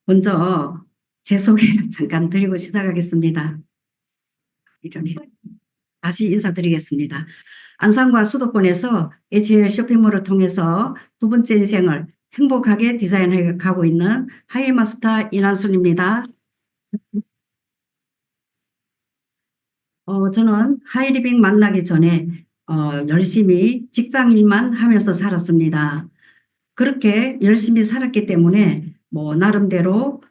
먼저 제 소개를 잠깐 드리고 시작하겠습니다. 이러네. 다시 인사드리겠습니다. 안산과 수도권에서 HL 쇼핑몰을 통해서 두 번째 인생을 행복하게 디자인해 가고 있는 하이마스터 이난순입니다. 저는 하이리빙 만나기 전에 열심히 직장 일만 하면서 살았습니다. 그렇게 열심히 살았기 때문에 뭐 나름대로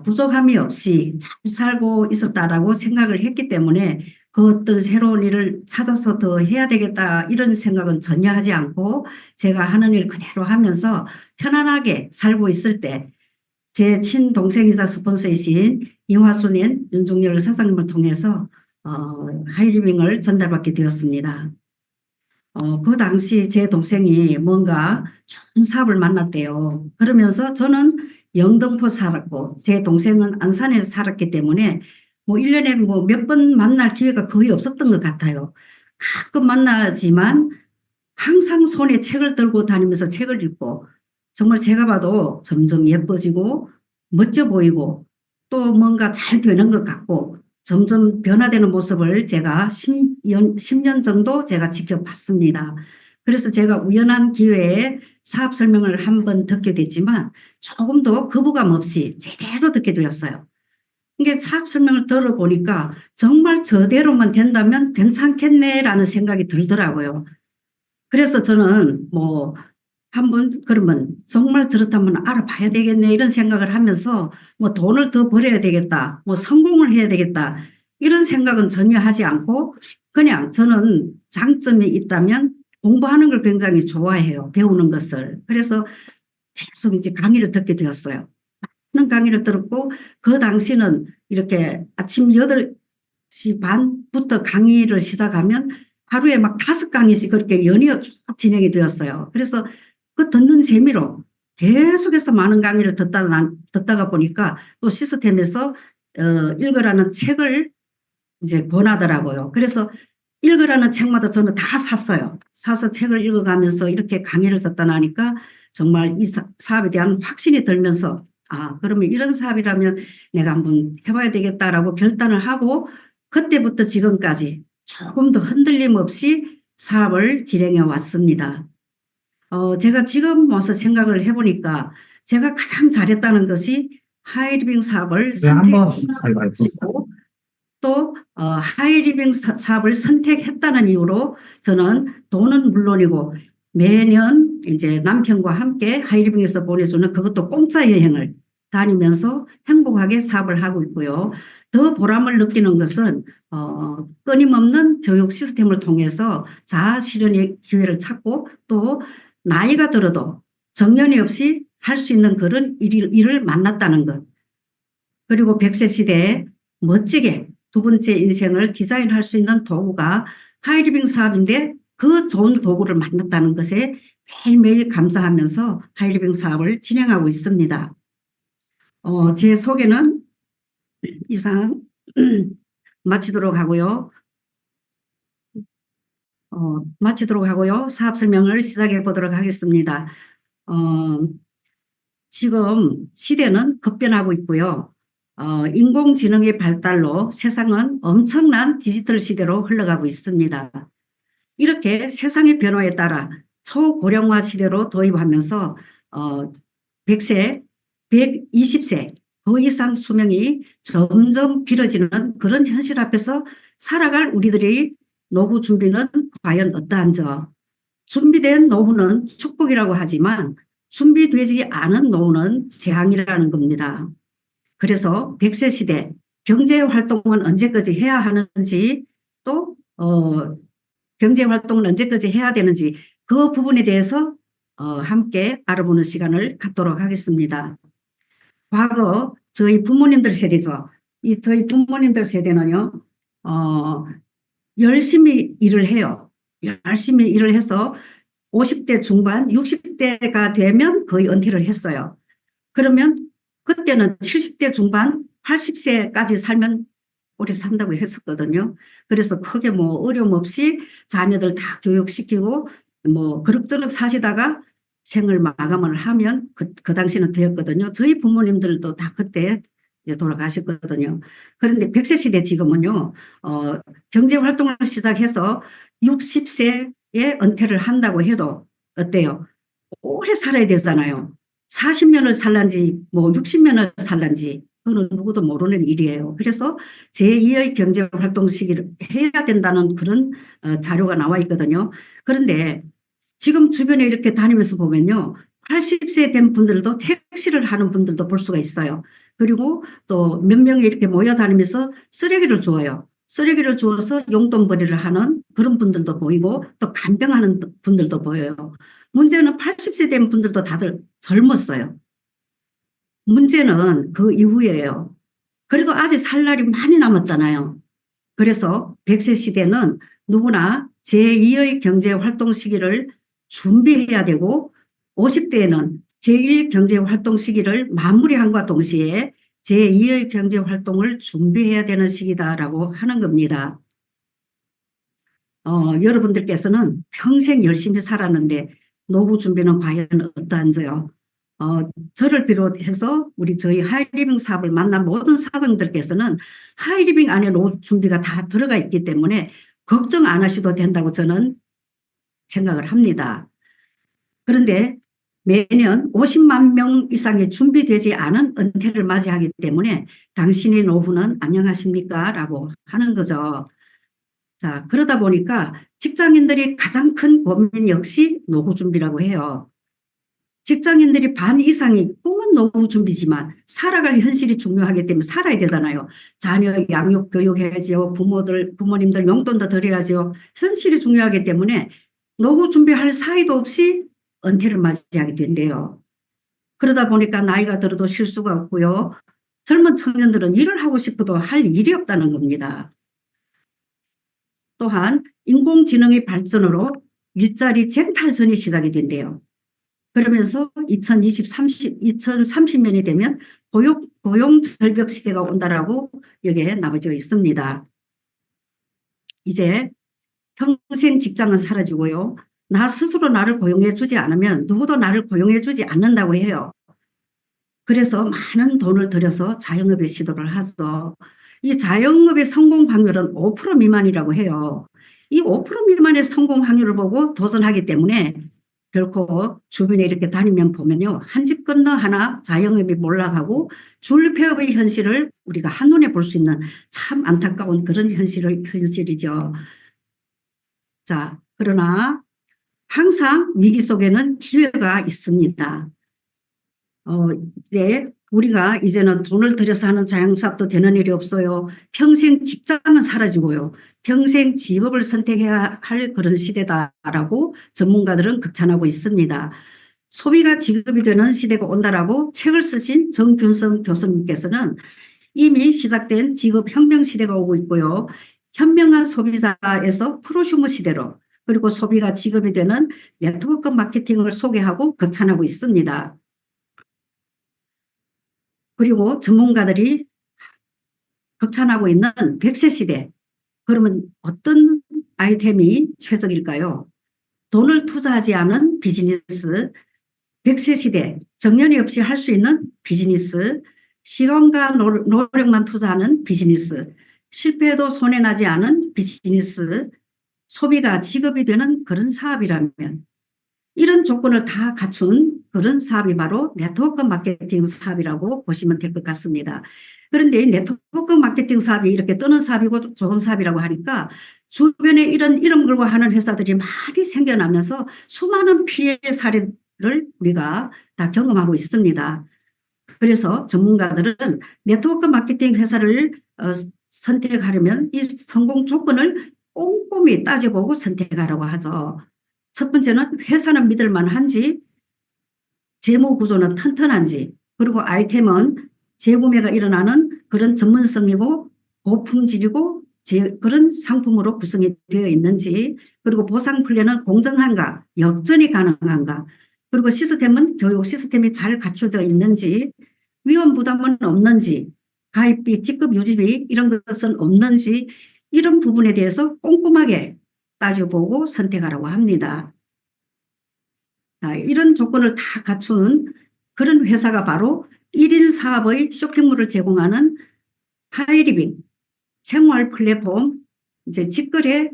부족함이 없이 잘 살고 있었다라고 생각을 했기 때문에 그 어떤 새로운 일을 찾아서 더 해야 되겠다 이런 생각은 전혀 하지 않고 제가 하는 일 그대로 하면서 편안하게 살고 있을 때 제 친동생이자 스폰서이신 이화순인 윤중열 사장님을 통해서 하이리빙을 전달받게 되었습니다. 그 당시 제 동생이 뭔가 좋은 사업을 만났대요. 그러면서 저는 영등포 살았고 제 동생은 안산에서 살았기 때문에 뭐 1년에 뭐 몇 번 만날 기회가 거의 없었던 것 같아요. 가끔 만나지만 항상 손에 책을 들고 다니면서 책을 읽고 정말 제가 봐도 점점 예뻐지고 멋져 보이고 또 뭔가 잘 되는 것 같고 점점 변화되는 모습을 제가 10년 정도 제가 지켜봤습니다. 그래서 제가 우연한 기회에 사업 설명을 한번 듣게 됐지만 조금 더 거부감 없이 제대로 듣게 되었어요. 이게 사업 설명을 들어보니까 정말 저대로만 된다면 괜찮겠네라는 생각이 들더라고요. 그래서 저는 뭐 한번 그러면 정말 저렇다면 알아봐야 되겠네 이런 생각을 하면서 뭐 돈을 더 벌여야 되겠다, 뭐 성공을 해야 되겠다 이런 생각은 전혀 하지 않고 그냥 저는 장점이 있다면 공부하는 걸 굉장히 좋아해요. 배우는 것을. 그래서 계속 이제 강의를 듣게 되었어요. 하는 강의를 들었고 그 당시는 이렇게 아침 8시 반부터 강의를 시작하면 하루에 막 5강의씩 그렇게 연이어 쭉 진행이 되었어요. 그래서 그 듣는 재미로 계속해서 많은 강의를 듣다가 보니까 또 시스템에서 읽으라는 책을 이제 권하더라고요. 그래서 읽으라는 책마다 저는 다 샀어요. 사서 책을 읽어가면서 이렇게 강의를 듣다 나니까 정말 이 사업에 대한 확신이 들면서 그러면 이런 사업이라면 내가 한번 해봐야 되겠다라고 결단을 하고 그때부터 지금까지 조금 더 흔들림 없이 사업을 진행해 왔습니다. 제가 지금 와서 생각을 해보니까 제가 가장 잘했다는 것이 하이리빙 사업을 네, 한번 선택하고 또 하이리빙 사업을 선택했다는 이유로 저는 돈은 물론이고 매년 이제 남편과 함께 하이리빙에서 보내주는 그것도 공짜 여행을 다니면서 행복하게 사업을 하고 있고요. 더 보람을 느끼는 것은 끊임없는 교육 시스템을 통해서 자아 실현의 기회를 찾고 또 나이가 들어도 정년이 없이 할 수 있는 그런 일을 만났다는 것. 그리고 100세 시대에 멋지게 두 번째 인생을 디자인할 수 있는 도구가 하이리빙 사업인데 그 좋은 도구를 만났다는 것에 매일매일 감사하면서 하이리빙 사업을 진행하고 있습니다. 제 소개는 이상 마치도록 하고요. 사업 설명을 시작해 보도록 하겠습니다. 지금 시대는 급변하고 있고요. 인공지능의 발달로 세상은 엄청난 디지털 시대로 흘러가고 있습니다. 이렇게 세상의 변화에 따라 초고령화 시대로 도입하면서 100세, 120세 그 이상 수명이 점점 길어지는 그런 현실 앞에서 살아갈 우리들의 노후 준비는 과연 어떠한지. 준비된 노후는 축복이라고 하지만 준비되지 않은 노후는 재앙이라는 겁니다. 그래서 100세 시대 경제 활동은 언제까지 해야 하는지 또 경제 활동은 언제까지 해야 되는지 그 부분에 대해서 함께 알아보는 시간을 갖도록 하겠습니다. 과거 저희 부모님들 세대죠. 저희 부모님들 세대는요. 열심히 일을 해요. 열심히 일을 해서 50대 중반, 60대가 되면 거의 은퇴를 했어요. 그러면 그때는 70대 중반, 80세까지 살면 오래 산다고 했었거든요. 그래서 크게 뭐 어려움 없이 자녀들 다 교육시키고 뭐 그럭저럭 사시다가 생을 마감을 하면 그 당시는 되었거든요. 저희 부모님들도 다 그때 이제 돌아가셨거든요. 그런데 100세 시대 지금은요, 경제 활동을 시작해서 60세에 은퇴를 한다고 해도 어때요? 오래 살아야 되잖아요. 40년을 살란지 뭐 60년을 살란지 그거는 누구도 모르는 일이에요. 그래서 제2의 경제활동 시기를 해야 된다는 그런 자료가 나와 있거든요. 그런데 지금 주변에 이렇게 다니면서 보면요. 80세 된 분들도 택시를 하는 분들도 볼 수가 있어요. 그리고 또 몇 명이 이렇게 모여 다니면서 쓰레기를 주어요. 쓰레기를 주어서 용돈벌이를 하는 그런 분들도 보이고 또 간병하는 분들도 보여요. 문제는 80세 된 분들도 다들 젊었어요. 문제는 그 이후에요. 그래도 아직 살 날이 많이 남았잖아요. 그래서 100세 시대는 누구나 제2의 경제활동 시기를 준비해야 되고 50대에는 제1 경제활동 시기를 마무리함과 동시에 제2의 경제활동을 준비해야 되는 시기다라고 하는 겁니다. 여러분들께서는 평생 열심히 살았는데 노후 준비는 과연 어떠한지요? 저를 비롯해서 저희 하이리빙 사업을 만난 모든 사장들께서는 하이리빙 안에 노후 준비가 다 들어가 있기 때문에 걱정 안 하셔도 된다고 저는 생각을 합니다. 그런데 매년 50만 명 이상의 준비되지 않은 은퇴를 맞이하기 때문에 당신의 노후는 안녕하십니까? 라고 하는 거죠. 자, 그러다 보니까 직장인들이 가장 큰 고민 역시 노후 준비라고 해요. 직장인들이 반 이상이 꿈은 노후 준비지만 살아갈 현실이 중요하기 때문에 살아야 되잖아요. 자녀 양육 교육해야죠. 부모님들 용돈도 드려야죠. 현실이 중요하기 때문에 노후 준비할 사이도 없이 은퇴를 맞이하게 된대요. 그러다 보니까 나이가 들어도 쉴 수가 없고요. 젊은 청년들은 일을 하고 싶어도 할 일이 없다는 겁니다. 또한 인공지능의 발전으로 일자리 쟁탈전이 시작이 된대요. 그러면서 2030년이 되면 고용 절벽 시대가 온다라고 여기에 나와져 있습니다. 이제 평생 직장은 사라지고요. 나 스스로 나를 고용해 주지 않으면 누구도 나를 고용해 주지 않는다고 해요. 그래서 많은 돈을 들여서 자영업에 시도를 하죠. 이 자영업의 성공 확률은 5% 미만이라고 해요. 이 5% 미만의 성공 확률을 보고 도전하기 때문에 결코 주변에 이렇게 다니면 보면요. 한 집 건너 하나 자영업이 몰락하고 줄폐업의 현실을 우리가 한눈에 볼 수 있는 참 안타까운 그런 현실이죠. 자, 그러나 항상 위기 속에는 기회가 있습니다. 이제 우리가 이제는 돈을 들여서 하는 자영사업도 되는 일이 없어요. 평생 직장은 사라지고요. 평생 직업을 선택해야 할 그런 시대다라고 전문가들은 극찬하고 있습니다. 소비가 직업이 되는 시대가 온다라고 책을 쓰신 정균성 교수님께서는 이미 시작된 직업 혁명 시대가 오고 있고요. 현명한 소비자에서 프로슈머 시대로 그리고 소비가 직업이 되는 네트워크 마케팅을 소개하고 극찬하고 있습니다. 그리고 전문가들이 극찬하고 있는 100세 시대. 그러면 어떤 아이템이 최적일까요? 돈을 투자하지 않은 비즈니스, 100세 시대, 정년이 없이 할 수 있는 비즈니스, 시간과 노력만 투자하는 비즈니스, 실패해도 손해나지 않은 비즈니스, 소비가 직업이 되는 그런 사업이라면 이런 조건을 다 갖춘 그런 사업이 바로 네트워크 마케팅 사업이라고 보시면 될 것 같습니다. 그런데 네트워크 마케팅 사업이 이렇게 뜨는 사업이고 좋은 사업이라고 하니까 주변에 이런 이름 걸고 하는 회사들이 많이 생겨나면서 수많은 피해 사례를 우리가 다 경험하고 있습니다. 그래서 전문가들은 네트워크 마케팅 회사를 선택하려면 이 성공 조건을 꼼꼼히 따져보고 선택하라고 하죠. 첫 번째는 회사는 믿을 만한지, 재무 구조는 튼튼한지, 그리고 아이템은 재구매가 일어나는 그런 전문성이고 고품질이고 그런 상품으로 구성이 되어 있는지, 그리고 보상 플랜은 공정한가, 역전이 가능한가, 그리고 시스템은 교육 시스템이 잘 갖춰져 있는지, 위험 부담은 없는지, 가입비, 직급 유지비 이런 것은 없는지 이런 부분에 대해서 꼼꼼하게 따져보고 선택하라고 합니다. 자, 이런 조건을 다 갖춘 그런 회사가 바로 1인 사업의 쇼핑몰을 제공하는 하이리빙 생활 플랫폼 이제 직거래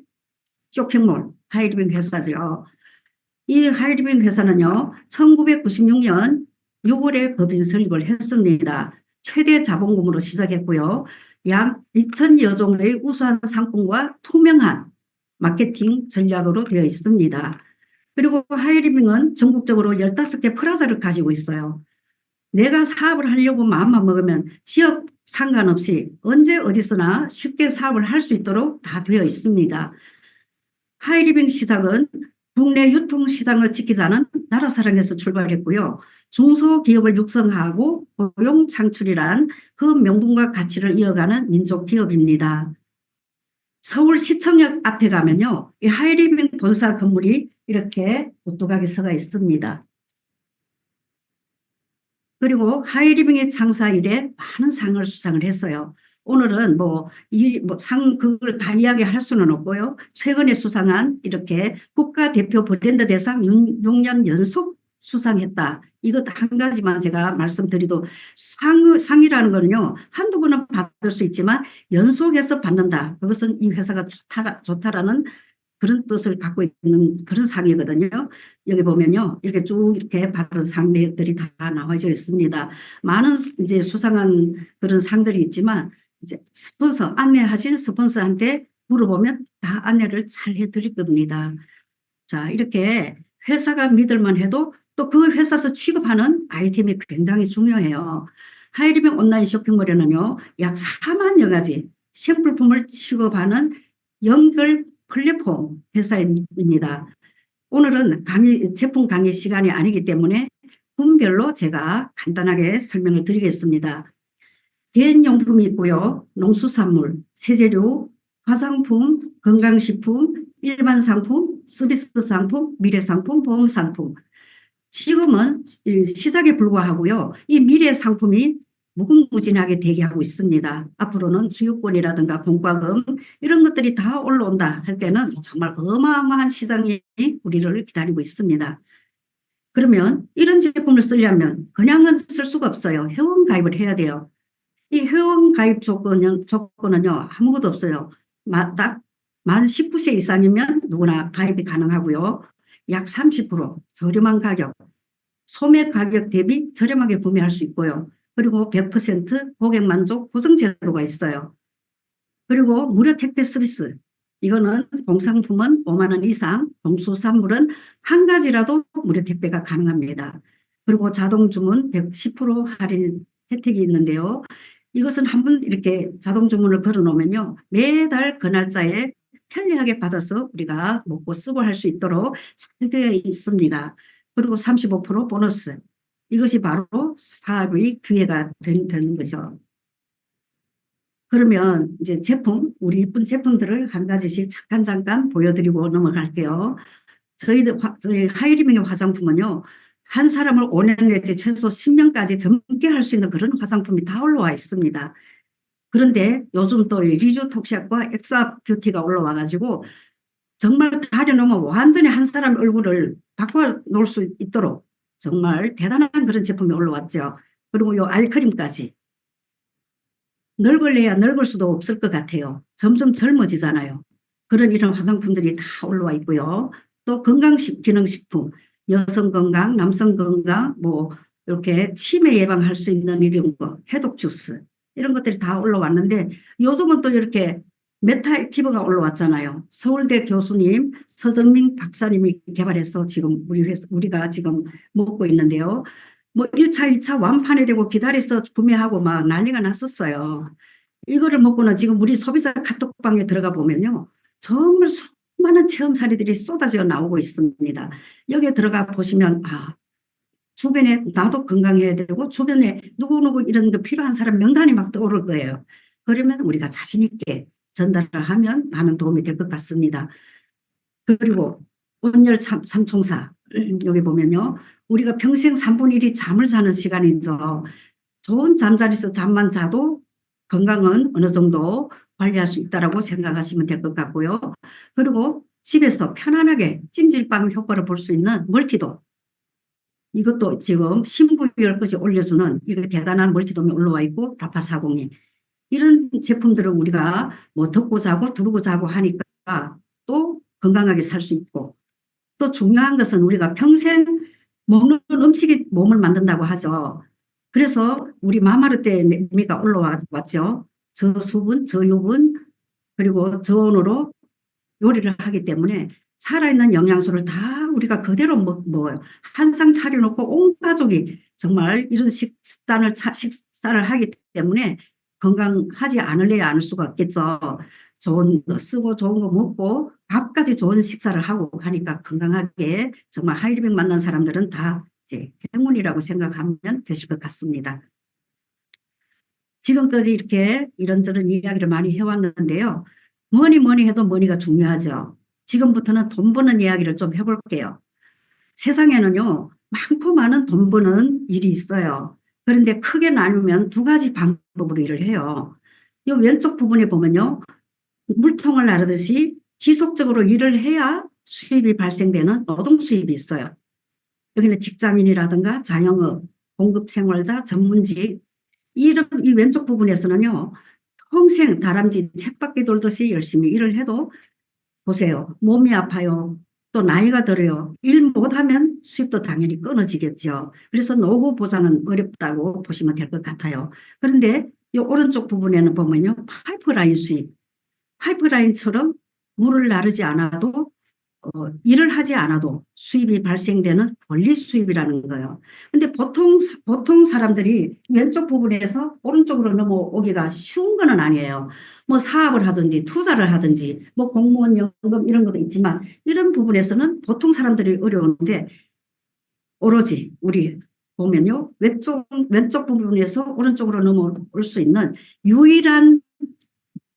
쇼핑몰 하이리빙 회사죠. 이 하이리빙 회사는요, 1996년 6월에 법인 설립을 했습니다. 최대 자본금으로 시작했고요. 약 2,000여 종의 우수한 상품과 투명한 마케팅 전략으로 되어 있습니다. 그리고 하이리빙은 전국적으로 15개 프라자를 가지고 있어요. 내가 사업을 하려고 마음만 먹으면 지역 상관없이 언제 어디서나 쉽게 사업을 할 수 있도록 다 되어 있습니다. 하이리빙 시장은 국내 유통시장을 지키자는 나라 사랑에서 출발했고요. 중소기업을 육성하고 고용 창출이란 그 명분과 가치를 이어가는 민족기업입니다. 서울시청역 앞에 가면요, 이 하이리빙 본사 건물이 이렇게 오뚜하게 서가 있습니다. 그리고 하이리빙의 창사 이래 많은 상을 수상을 했어요. 오늘은 그걸 다 이야기할 수는 없고요. 최근에 수상한 이렇게 국가대표 브랜드 대상 6년 연속 수상했다. 이것 한 가지만 제가 말씀드리도 상이라는 거는요, 한두 번은 받을 수 있지만 연속해서 받는다. 그것은 이 회사가 좋다라는 그런 뜻을 갖고 있는 그런 상이거든요. 여기 보면요, 이렇게 쭉 이렇게 받은 상 내역들이 다 나와져 있습니다. 많은 이제 수상한 그런 상들이 있지만 이제 안내하신 스폰서한테 물어보면 다 안내를 잘 해드릴 겁니다. 자, 이렇게 회사가 믿을만 해도 또 그 회사에서 취급하는 아이템이 굉장히 중요해요. 하이리빙 온라인 쇼핑몰에는요, 약 4만여 가지 샘플품을 취급하는 연결 플랫폼 회사입니다. 오늘은 제품 강의 시간이 아니기 때문에 분별로 제가 간단하게 설명을 드리겠습니다. 개인용품이 있고요. 농수산물, 세제류, 화장품, 건강식품, 일반 상품, 서비스 상품, 미래상품, 보험상품. 지금은 시작에 불과하고요. 이 미래 상품이 무궁무진하게 대기하고 있습니다. 앞으로는 주유권이라든가 공과금 이런 것들이 다 올라온다 할 때는 정말 어마어마한 시장이 우리를 기다리고 있습니다. 그러면 이런 제품을 쓰려면 그냥은 쓸 수가 없어요. 회원 가입을 해야 돼요. 이 회원 가입 조건은요, 아무것도 없어요. 딱 만 19세 이상이면 누구나 가입이 가능하고요. 약 30% 저렴한 가격, 소매 가격 대비 저렴하게 구매할 수 있고요. 그리고 100% 고객 만족 보증 제도가 있어요. 그리고 무료 택배 서비스. 이거는 공상품은 5만 원 이상, 농수산물은 한 가지라도 무료 택배가 가능합니다. 그리고 자동 주문 110% 할인 혜택이 있는데요. 이것은 한번 이렇게 자동 주문을 걸어 놓으면요, 매달 그 날짜에 편리하게 받아서 우리가 먹고 쓰고 할 수 있도록 잘 되어 있습니다. 그리고 35% 보너스. 이것이 바로 사업의 기회가 되는 거죠. 그러면 이제 우리 이쁜 제품들을 한 가지씩 잠깐 보여드리고 넘어갈게요. 저희 하이리빙의 화장품은요, 한 사람을 5년 내지 최소 10년까지 젊게 할 수 있는 그런 화장품이 다 올라와 있습니다. 그런데 요즘 또 리조톡샵과 엑사 뷰티가 올라와가지고 정말 가려놓으면 완전히 한 사람 얼굴을 바꿔 놓을 수 있도록 정말 대단한 그런 제품이 올라왔죠. 그리고 요 알크림까지. 늙을래야 늙을 수도 없을 것 같아요. 점점 젊어지잖아요. 이런 화장품들이 다 올라와 있고요. 또 기능식품, 여성 건강, 남성 건강, 이렇게 치매 예방할 수 있는 이런 거, 해독 주스, 이런 것들이 다 올라왔는데 요즘은 또 이렇게 메타액티브가 올라왔잖아요. 서울대 교수님 서정민 박사님이 개발해서 지금 우리가 지금 먹고 있는데요. 1차, 2차 완판이 되고 기다려서 구매하고 막 난리가 났었어요. 이거를 먹고는 지금 우리 소비자 카톡방에 들어가 보면요, 정말 수많은 체험사례들이 쏟아져 나오고 있습니다. 여기에 들어가 보시면 주변에 나도 건강해야 되고 주변에 누구누구 이런 거 필요한 사람 명단이 막 떠오를 거예요. 그러면 우리가 자신 있게 전달을 하면 많은 도움이 될 것 같습니다. 그리고 온열 삼총사 여기 보면요, 우리가 평생 3분의 1이 잠을 자는 시간이죠. 좋은 잠자리에서 잠만 자도 건강은 어느 정도 관리할 수 있다고 생각하시면 될 것 같고요. 그리고 집에서 편안하게 찜질방 효과를 볼 수 있는 멀티도 이것도 지금 신부열까지 올려주는 이거 대단한 멀티돔이 올라와 있고 라파사공이 이런 제품들을 우리가 뭐 덮고 자고 두르고 자고 하니까 또 건강하게 살 수 있고 또 중요한 것은 우리가 평생 먹는 음식이 몸을 만든다고 하죠. 그래서 우리 마마르 때 미가 올라왔죠. 저수분, 저유분, 그리고 저온으로 요리를 하기 때문에 살아있는 영양소를 다 우리가 그대로 먹어요. 한 상 차려놓고 온 가족이 정말 이런 식사를 하기 때문에 건강하지 않을래야 않을 수가 없겠죠. 좋은 거 쓰고 좋은 거 먹고 밥까지 좋은 식사를 하고 하니까 건강하게 정말 하이리빙 만난 사람들은 다 이제 행운이라고 생각하면 되실 것 같습니다. 지금까지 이렇게 이런저런 이야기를 많이 해왔는데요. 뭐니 해도 머니가 중요하죠. 지금부터는 돈 버는 이야기를 좀 해볼게요. 세상에는요, 많고 많은 돈 버는 일이 있어요. 그런데 크게 나누면 두 가지 방법으로 일을 해요. 이 왼쪽 부분에 보면요, 물통을 나르듯이 지속적으로 일을 해야 수입이 발생되는 노동 수입이 있어요. 여기는 직장인이라든가 자영업, 공급생활자, 전문직, 이 왼쪽 부분에서는요, 평생 다람쥐 쳇바퀴 돌듯이 열심히 일을 해도 보세요. 몸이 아파요. 또 나이가 들어요. 일 못하면 수입도 당연히 끊어지겠죠. 그래서 노후 보장은 어렵다고 보시면 될 것 같아요. 그런데 이 오른쪽 부분에는 보면요. 파이프라인 수입. 파이프라인처럼 물을 나르지 않아도 일을 하지 않아도 수입이 발생되는 권리 수입이라는 거예요. 근데 보통 사람들이 왼쪽 부분에서 오른쪽으로 넘어오기가 쉬운 거는 아니에요. 뭐 사업을 하든지 투자를 하든지 뭐 공무원 연금 이런 것도 있지만 이런 부분에서는 보통 사람들이 어려운데 오로지 우리 보면요. 왼쪽 부분에서 오른쪽으로 넘어올 수 있는 유일한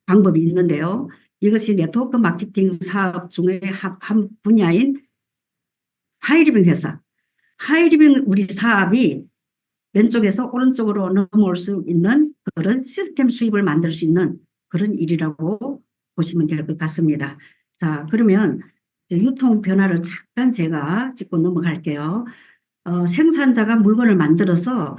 방법이 있는데요. 이것이 네트워크 마케팅 사업 중에 한 분야인 하이리빙 회사. 하이리빙 우리 사업이 왼쪽에서 오른쪽으로 넘어올 수 있는 그런 시스템 수입을 만들 수 있는 그런 일이라고 보시면 될 것 같습니다. 자, 그러면 유통 변화를 잠깐 제가 짚고 넘어갈게요. 생산자가 물건을 만들어서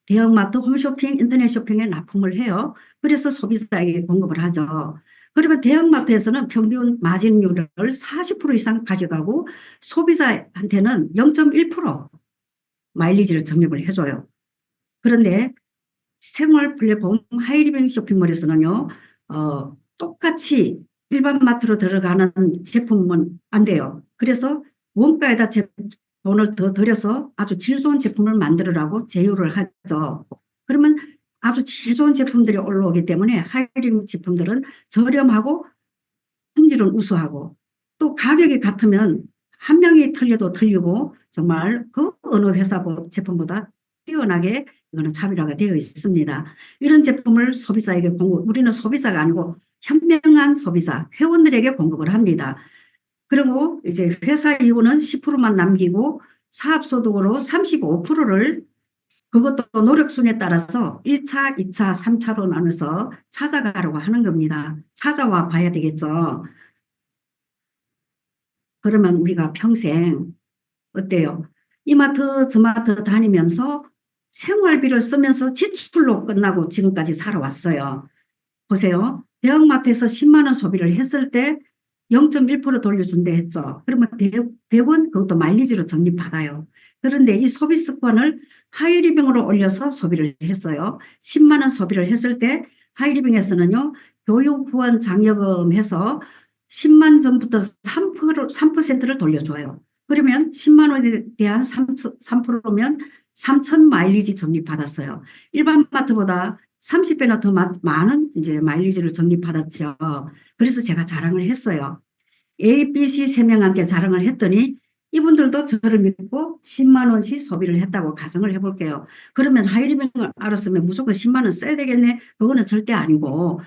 대형마트, 홈쇼핑, 인터넷 쇼핑에 납품을 해요. 그래서 소비자에게 공급을 하죠. 그러면 대형마트에서는 평균 마진율을 40% 이상 가져가고 소비자한테는 0.1% 마일리지를 적립을 해줘요. 그런데 생활 플랫폼 하이리빙 쇼핑몰에서는요, 똑같이 일반 마트로 들어가는 제품은 안 돼요. 그래서 원가에다 돈을 더 들여서 아주 질 좋은 제품을 만들으라고 제휴를 하죠. 그러면 아주 질 좋은 제품들이 올라오기 때문에 하이링 제품들은 저렴하고 품질은 우수하고 또 가격이 같으면 한 명이 틀려도 틀리고 정말 그 어느 회사 제품보다 뛰어나게 이거는 차별화가 되어 있습니다. 이런 제품을 소비자에게 우리는 소비자가 아니고 현명한 소비자, 회원들에게 공급을 합니다. 그리고 이제 회사 이후는 10%만 남기고 사업소득으로 35%를 그것도 노력순에 따라서 1차, 2차, 3차로 나눠서 찾아가려고 하는 겁니다. 찾아와 봐야 되겠죠. 그러면 우리가 평생 어때요? 이마트 저마트 다니면서 생활비를 쓰면서 지출로 끝나고 지금까지 살아왔어요. 보세요. 대형마트에서 10만 원 소비를 했을 때 0.1% 돌려준대 했죠. 그러면 100원 그것도 마일리지로 적립받아요. 그런데 이 소비 습관을 하이리빙으로 올려서 소비를 했어요. 10만 원 소비를 했을 때 하이리빙에서는요. 교육 후원 장려금 해서 10만 전부터 3%를 돌려줘요. 그러면 10만 원에 대한 3%면 3천 마일리지 적립받았어요. 일반 마트보다 30배나 더 많은 이제 마일리지를 적립받았죠. 그래서 제가 자랑을 했어요. A, B, C 세 명한테 자랑을 했더니 이분들도 저를 믿고 10만 원씩 소비를 했다고 가정을 해볼게요. 그러면 하이리빙을 알았으면 무조건 10만 원 써야 되겠네? 그거는 절대 아니고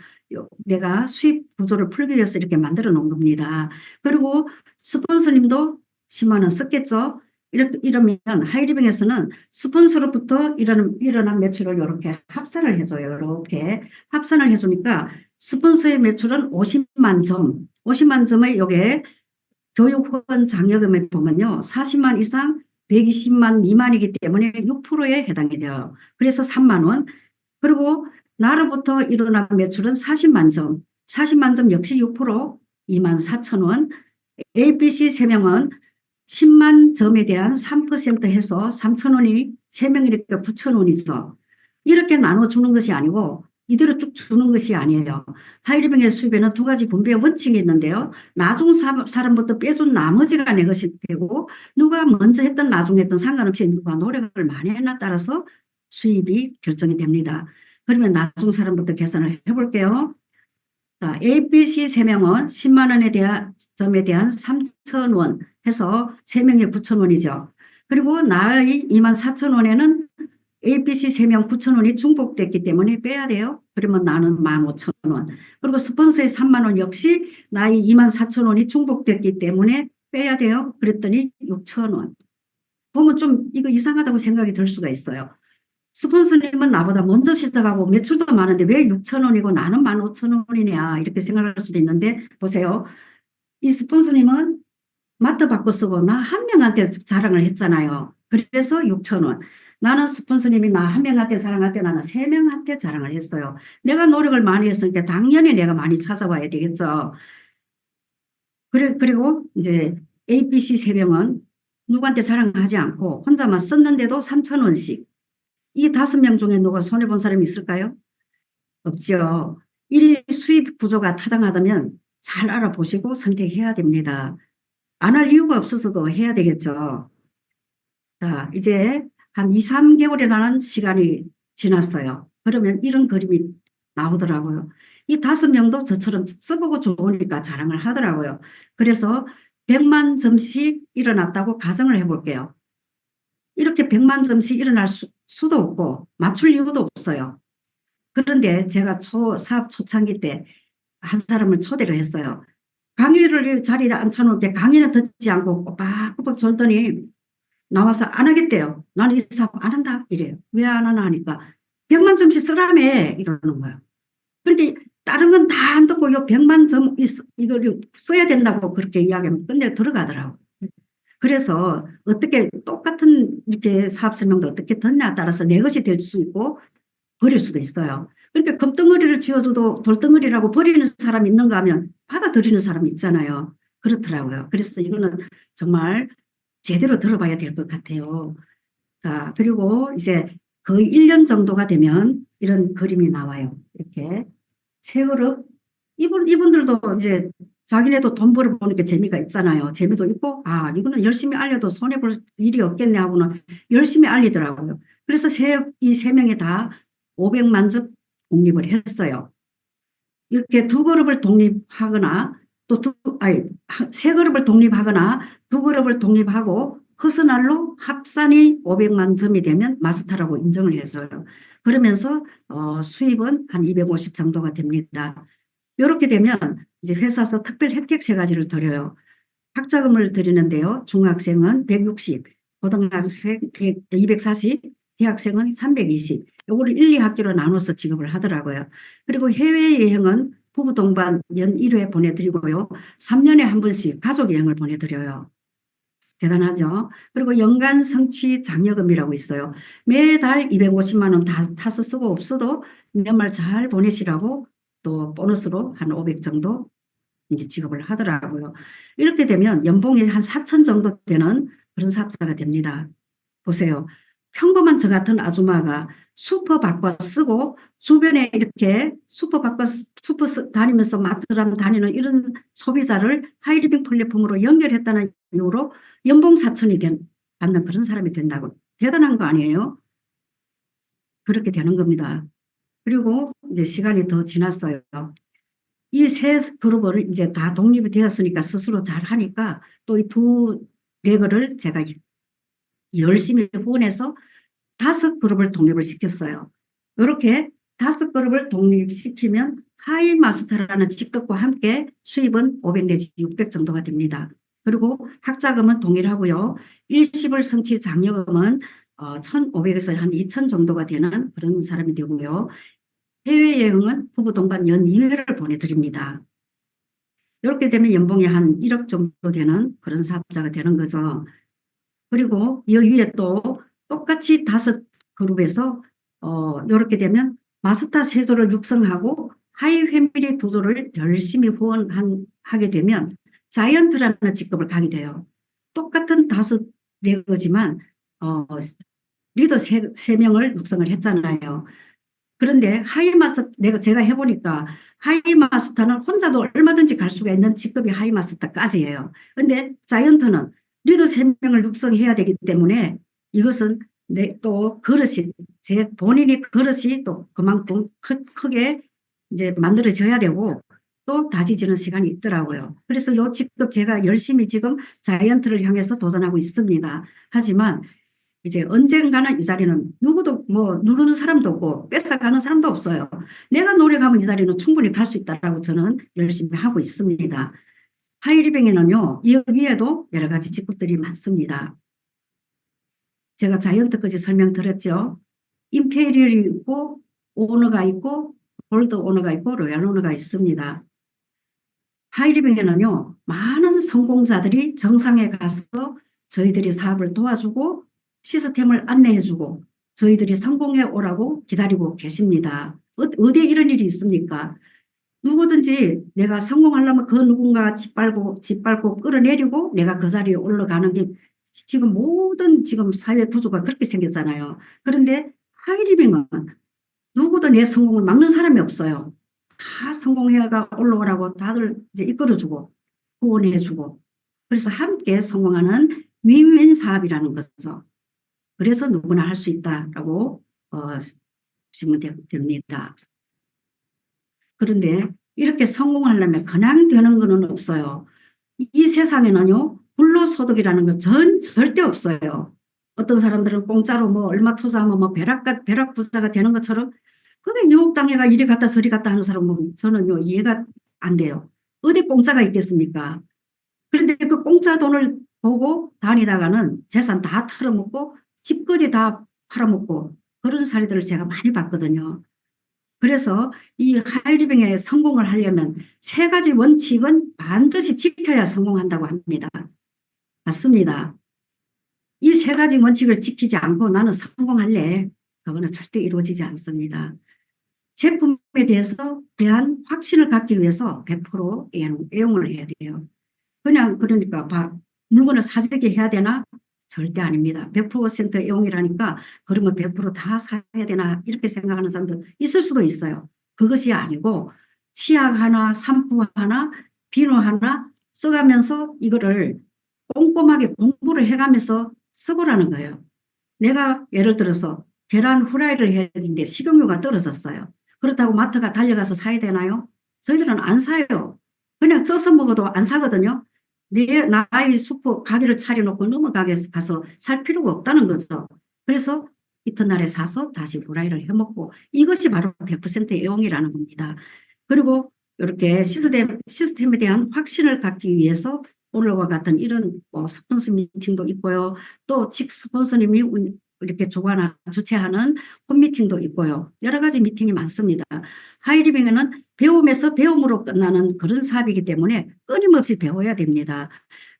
내가 수입 구조를 풀기 위해서 이렇게 만들어 놓은 겁니다. 그리고 스폰서님도 10만 원 썼겠죠? 이러면 하이리빙에서는 스폰서로부터 일어난 매출을 이렇게 합산을 해줘요. 이렇게 합산을 해주니까 스폰서의 매출은 50만 점, 50만 점의 요게 교육 후원 장려금에 보면요. 40만 이상 120만 미만이기 때문에 6%에 해당이 돼요. 그래서 3만 원. 그리고 나로부터 일어난 매출은 40만 점. 40만 점 역시 6% 2만 4천 원. ABC 3명은 10만 점에 대한 3% 해서 3천 원이 3명이니까 9천 원이죠. 이렇게 나눠주는 것이 아니고 이대로 쭉 주는 것이 아니에요. 하이리빙의 수입에는 두 가지 분배의 원칙이 있는데요. 나중 사람부터 빼준 나머지가 내 것이 되고 누가 먼저 했든 나중에 했든 상관없이 누가 노력을 많이 했나 따라서 수입이 결정이 됩니다. 그러면 나중 사람부터 계산을 해볼게요. 자, ABC 3명은 10만 원에 대한 점에 대한 3천 원 해서 3명에 9천 원이죠. 그리고 나의 2만 4천 원에는 ABC 3명 9천 원이 중복됐기 때문에 빼야 돼요. 그러면 나는 1만 5천 원. 그리고 스폰서의 3만 원 역시 나의 2만 4천 원이 중복됐기 때문에 빼야 돼요. 그랬더니 6천 원. 보면 좀 이거 이상하다고 생각이 들 수가 있어요. 스폰서님은 나보다 먼저 시작하고 매출도 많은데 왜 6천 원이고 나는 1만 5천 원이냐 이렇게 생각할 수도 있는데 보세요. 이 스폰서님은 마트 바꿔 쓰고 나 한 명한테 자랑을 했잖아요. 그래서 6천 원. 나는 스폰서님이 나 한 명한테 자랑할 때 나는 3명한테 자랑을 했어요. 내가 노력을 많이 했으니까 당연히 내가 많이 찾아봐야 되겠죠. 그리고 이제 ABC 3명은 누구한테 자랑하지 않고 혼자만 썼는데도 3천 원씩. 이 5명 중에 누가 손해본 사람이 있을까요? 없죠. 이 수입 구조가 타당하다면 잘 알아보시고 선택해야 됩니다. 안 할 이유가 없어서도 해야 되겠죠. 자, 이제 한 2, 3개월이라는 시간이 지났어요. 그러면 이런 그림이 나오더라고요. 이 5명도 저처럼 써보고 좋으니까 자랑을 하더라고요. 그래서 100만 점씩 일어났다고 가정을 해볼게요. 이렇게 100만 점씩 일어날 수도 없고 맞출 이유도 없어요. 그런데 제가 사업 초창기 때 한 사람을 초대를 했어요. 강의를 자리에 앉혀놓을 때 강의는 듣지 않고 꼬박꼬박 졸더니 나와서 안 하겠대요. 나는 이 사업 안 한다 이래요. 왜 안 하나 하니까 100만 점씩 쓰라며 이러는 거예요. 그런데 다른 건 다 안 듣고 요 100만 점 이걸 써야 된다고 그렇게 이야기하면 끝내 들어가더라고요. 그래서 어떻게 똑같은 이렇게 사업 설명도 어떻게 듣냐에 따라서 내 것이 될 수 있고 버릴 수도 있어요. 그러니까 금덩어리를 쥐어줘도 돌덩어리라고 버리는 사람이 있는가 하면 받아들이는 사람이 있잖아요. 그렇더라고요. 그래서 이거는 정말 제대로 들어봐야 될 것 같아요. 자, 그리고 이제 거의 1년 정도가 되면 이런 그림이 나와요. 이렇게 세 그릇. 이분들도 이제 자기네도 돈 벌어보니까 재미가 있잖아요. 재미도 있고, 아, 이거는 열심히 알려도 손해볼 일이 없겠네 하고는 열심히 알리더라고요. 그래서 이 3명이 다 500만 점 독립을 했어요. 이렇게 두 그룹을 독립하거나 세 그룹을 독립하거나 두 그룹을 독립하고 허스날로 합산이 500만 점이 되면 마스터라고 인정을 해줘요. 그러면서 수입은 한 250 정도가 됩니다. 이렇게 되면 이제 회사에서 특별 혜택 세 가지를 드려요. 학자금을 드리는데요. 중학생은 160, 고등학생 240, 대학생은 320. 요거를 1, 2학기로 나눠서 지급을 하더라고요. 그리고 해외여행은 부부 동반 연 1회 보내드리고요. 3년에 한 번씩 가족여행을 보내드려요. 대단하죠? 그리고 연간 성취 장려금이라고 있어요. 매달 250만 원 다 타서 쓰고 없어도 연말 잘 보내시라고 또 보너스로 한 500 정도 이제 지급을 하더라고요. 이렇게 되면 연봉이 한 4천 정도 되는 그런 사업자가 됩니다. 보세요. 평범한 저 같은 아줌마가 슈퍼 바꿔 쓰고 주변에 이렇게 슈퍼 다니면서 마트랑 다니는 이런 소비자를 하이리빙 플랫폼으로 연결했다는 이유로 연봉 4천이 받는 그런 사람이 된다고. 대단한 거 아니에요? 그렇게 되는 겁니다. 그리고 이제 시간이 더 지났어요. 이 세 그룹을 이제 다 독립이 되었으니까 스스로 잘 하니까 또 이 두 레거를 제가 열심히 후원해서 5그룹을 독립을 시켰어요. 이렇게 5그룹을 독립시키면 하이마스터라는 직급과 함께 수입은 500 내지 600 정도가 됩니다. 그리고 학자금은 동일하고요. 일시불 성취 장려금은 1,500에서 한 2,000 정도가 되는 그런 사람이 되고요. 해외여행은 부부 동반 연 2회를 보내드립니다. 이렇게 되면 연봉이 한 1억 정도 되는 그런 사업자가 되는 거죠. 그리고 이 위에 또 똑같이 5그룹에서 이렇게 되면 마스터 세조를 육성하고 하이 패밀리 도조를 열심히 후원하게 되면 자이언트라는 직급을 가게 돼요. 똑같은 5레거지만 리더 세 명을 육성을 했잖아요. 그런데 하이마스터, 제가 해보니까 하이마스터는 혼자도 얼마든지 갈 수가 있는 직급이 하이마스터까지예요. 근데 자이언트는 리더 3명을 육성해야 되기 때문에 이것은 또 그릇이, 제 본인이 그릇이 또 그만큼 크게 이제 만들어져야 되고 또 다지지는 시간이 있더라고요. 그래서 요 직급 제가 열심히 지금 자이언트를 향해서 도전하고 있습니다. 하지만 이제 언젠가는 이 자리는 누구도 뭐 누르는 사람도 없고 뺏어가는 사람도 없어요. 내가 노력하면 이 자리는 충분히 갈 수 있다라고 저는 열심히 하고 있습니다. 하이리뱅에는요, 이 위에도 여러 가지 직급들이 많습니다. 제가 자이언트까지 설명드렸죠. 임페리얼이 있고, 오너가 있고, 골드 오너가 있고, 로얄 오너가 있습니다. 하이리뱅에는요, 많은 성공자들이 정상에 가서 저희들이 사업을 도와주고 시스템을 안내해주고 저희들이 성공해 오라고 기다리고 계십니다. 어디에 이런 일이 있습니까? 누구든지 내가 성공하려면 그 누군가 짓밟고 끌어내리고 내가 그 자리에 올라가는 게 지금 모든 지금 사회 구조가 그렇게 생겼잖아요. 그런데 하이리빙은 누구도 내 성공을 막는 사람이 없어요. 다 성공해가 올라오라고 다들 이제 이끌어주고 후원해주고 그래서 함께 성공하는 윈윈 사업이라는 거죠. 그래서 누구나 할 수 있다라고 보시면 됩니다. 그런데 이렇게 성공하려면 그냥 되는 것은 없어요. 이 세상에는요, 불로소득이라는 건 절대 없어요. 어떤 사람들은 공짜로 뭐 얼마 투자하면 뭐 벼락 부자가 되는 것처럼 그게 유혹당해가 이리 갔다 저리 갔다 하는 사람은 저는요, 이해가 안 돼요. 어디 공짜가 있겠습니까? 그런데 그 공짜 돈을 보고 다니다가는 재산 다 털어먹고 집까지 다 팔아먹고 그런 사례들을 제가 많이 봤거든요. 그래서 이 하이리빙에 성공을 하려면 3가지 원칙은 반드시 지켜야 성공한다고 합니다. 맞습니다. 이 3가지 원칙을 지키지 않고 나는 성공할래. 그거는 절대 이루어지지 않습니다. 제품에 대한 확신을 갖기 위해서 100% 애용을 해야 돼요. 그러니까 물건을 사재기 해야 되나? 절대 아닙니다. 100% 애용이라니까 그러면 100%다 사야 되나? 이렇게 생각하는 사람도 있을 수도 있어요. 그것이 아니고 치약 하나, 샴푸 하나, 비누 하나 써가면서 이거를 꼼꼼하게 공부를 해가면서 써보라는 거예요. 내가 예를 들어서 계란 후라이를 해야 되는데 식용유가 떨어졌어요. 그렇다고 마트가 달려가서 사야 되나요? 저희들은 안 사요. 그냥 써서 먹어도 안 사거든요. 나의 슈퍼 가게를 차려놓고 넘어가게 가서 살 필요가 없다는 거죠. 그래서 이튿날에 사서 다시 후라이를 해먹고 이것이 바로 100% 애용이라는 겁니다. 그리고 이렇게 시스템에 대한 확신을 갖기 위해서 오늘과 같은 이런 스폰서 미팅도 있고요. 또 직 스폰서님이 이렇게 주최하는 홈미팅도 있고요. 여러 가지 미팅이 많습니다. 하이리빙에는 배움에서 배움으로 끝나는 그런 사업이기 때문에 끊임없이 배워야 됩니다.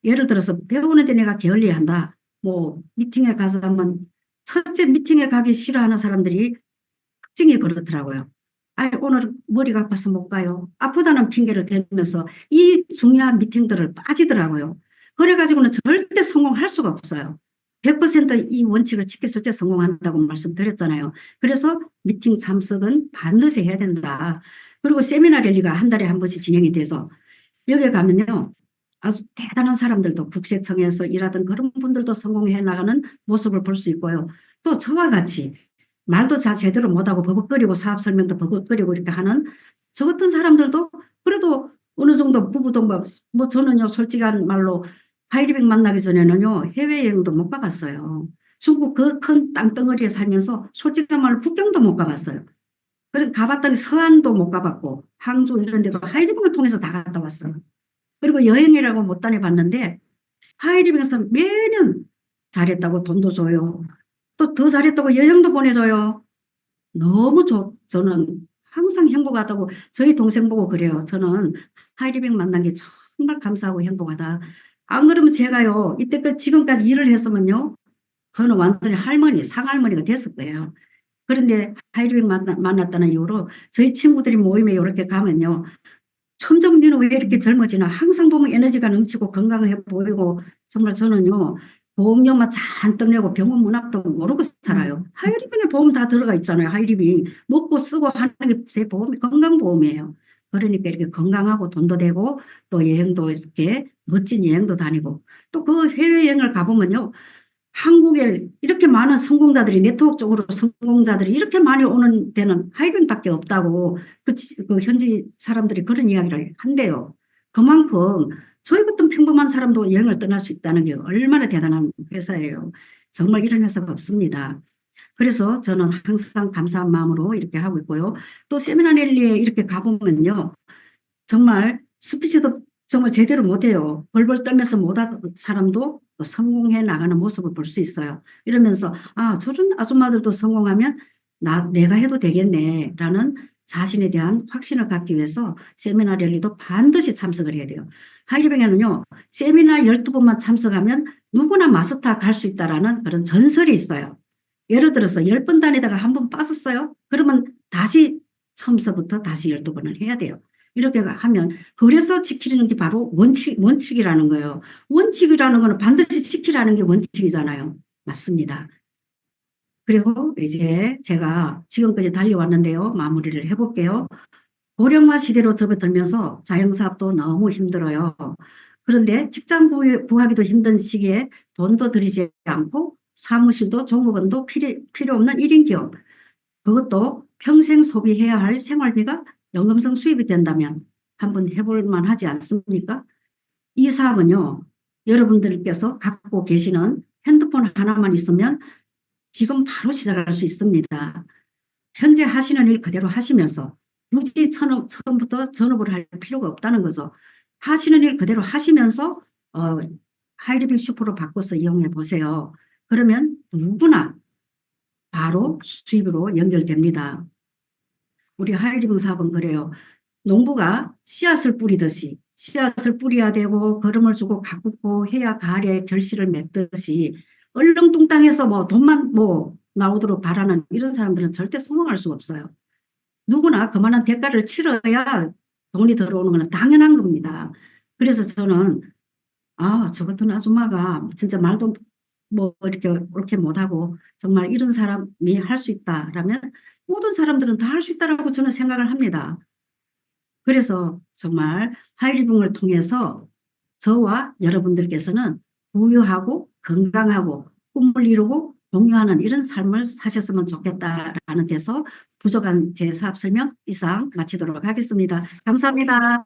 예를 들어서 배우는데 내가 게을리한다. 뭐 미팅에 가서 한번 첫째 미팅에 가기 싫어하는 사람들이 특징이 그렇더라고요. 오늘 머리가 아파서 못 가요. 아프다는 핑계를 대면서 이 중요한 미팅들을 빠지더라고요. 그래가지고는 절대 성공할 수가 없어요. 100%이 원칙을 지켰을 때 성공한다고 말씀드렸잖아요. 그래서 미팅 참석은 반드시 해야 된다. 그리고 세미나 랠리가 한 달에 한 번씩 진행이 돼서 여기 가면요. 아주 대단한 사람들도 국세청에서 일하던 그런 분들도 성공해 나가는 모습을 볼 수 있고요. 또 저와 같이 말도 제대로 못하고 버벅거리고 사업 설명도 버벅거리고 이렇게 하는 저 같은 사람들도 그래도 어느 정도 부부동반 뭐 저는요 솔직한 말로 하이리빙 만나기 전에는요 해외여행도 못 가봤어요. 중국 그 큰 땅덩어리에 살면서 솔직한 말로 북경도 못 가봤어요. 그리고 가봤더니 서안도 못 가봤고 항주 이런 데도 하이리빙을 통해서 다 갔다 왔어요. 그리고 여행이라고 못 다녀봤는데 하이리빙에서 매년 잘했다고 돈도 줘요. 또 더 잘했다고 여행도 보내줘요. 너무 저는 항상 행복하다고 저희 동생 보고 그래요. 저는 하이리빙 만난 게 정말 감사하고 행복하다. 안 그러면 제가요, 이때까지 지금까지 일을 했으면요, 저는 완전히 할머니, 상할머니가 됐을 거예요. 그런데 하이리빙 만났다는 이유로 저희 친구들이 모임에 이렇게 가면요, 점점 니는 왜 이렇게 젊어지나? 항상 보면 에너지가 넘치고 건강해 보이고, 정말 저는요, 보험료만 잔뜩 내고 병원 문 앞도 모르고 살아요. 하이리빙에 보험 다 들어가 있잖아요. 하이리빙. 먹고 쓰고 하는 게 제 보험이 건강보험이에요. 그러니까 이렇게 건강하고 돈도 되고, 또 여행도 이렇게 멋진 여행도 다니고, 또 그 해외여행을 가보면요, 한국에 이렇게 많은 성공자들이 네트워크 쪽으로 성공자들이 이렇게 많이 오는 데는 하이든밖에 없다고 그 현지 사람들이 그런 이야기를 한대요. 그만큼 저희 같은 평범한 사람도 여행을 떠날 수 있다는 게 얼마나 대단한 회사예요. 정말 이런 회사가 없습니다. 그래서 저는 항상 감사한 마음으로 이렇게 하고 있고요. 또 세미나랠리에 이렇게 가보면요. 정말 스피치도 정말 제대로 못해요. 벌벌 떨면서 못하는 사람도 또 성공해 나가는 모습을 볼 수 있어요. 이러면서 아 저런 아줌마들도 성공하면 내가 해도 되겠네라는 자신에 대한 확신을 갖기 위해서 세미나 랠리도 반드시 참석을 해야 돼요. 하이리뱅에는요. 세미나 12번만 참석하면 누구나 마스터 갈 수 있다라는 그런 전설이 있어요. 예를 들어서 10번 다니다가 한 번 빠졌어요. 그러면 다시 처음서부터 다시 12번을 해야 돼요. 이렇게 하면 그래서 지키는 게 바로 원칙이라는 거예요. 원칙이라는 거는 반드시 지키라는 게 원칙이잖아요. 맞습니다. 그리고 이제 제가 지금까지 달려왔는데요. 마무리를 해볼게요. 고령화 시대로 접어들면서 자영사업도 너무 힘들어요. 그런데 직장 구하기도 힘든 시기에 돈도 들이지 않고 사무실도 종업원도 필요 없는 1인 기업. 그것도 평생 소비해야 할 생활비가 연금성 수입이 된다면 한번 해볼 만하지 않습니까? 이 사업은요, 여러분들께서 갖고 계시는 핸드폰 하나만 있으면 지금 바로 시작할 수 있습니다. 현재 하시는 일 그대로 하시면서 굳이 처음부터 전업을 할 필요가 없다는 거죠. 하시는 일 그대로 하시면서 하이리빙 슈퍼로 바꿔서 이용해 보세요. 그러면 누구나 바로 수입으로 연결됩니다. 우리 하이리빙 사업은 그래요. 농부가 씨앗을 뿌리듯이 씨앗을 뿌려야 되고 걸음을 주고 가꾸고 해야 가을에 결실을 맺듯이 얼렁뚱땅해서 뭐 돈만 뭐 나오도록 바라는 이런 사람들은 절대 성공할 수가 없어요. 누구나 그만한 대가를 치러야 돈이 들어오는 건 당연한 겁니다. 그래서 저는 저 같은 아줌마가 진짜 말도 뭐 이렇게 못하고 정말 이런 사람이 할 수 있다라면 모든 사람들은 다 할 수 있다라고 저는 생각을 합니다. 그래서 정말 하이리빙을 통해서 저와 여러분들께서는 부유하고 건강하고 꿈을 이루고 공유하는 이런 삶을 사셨으면 좋겠다라는 데서 부족한 제 사업 설명 이상 마치도록 하겠습니다. 감사합니다.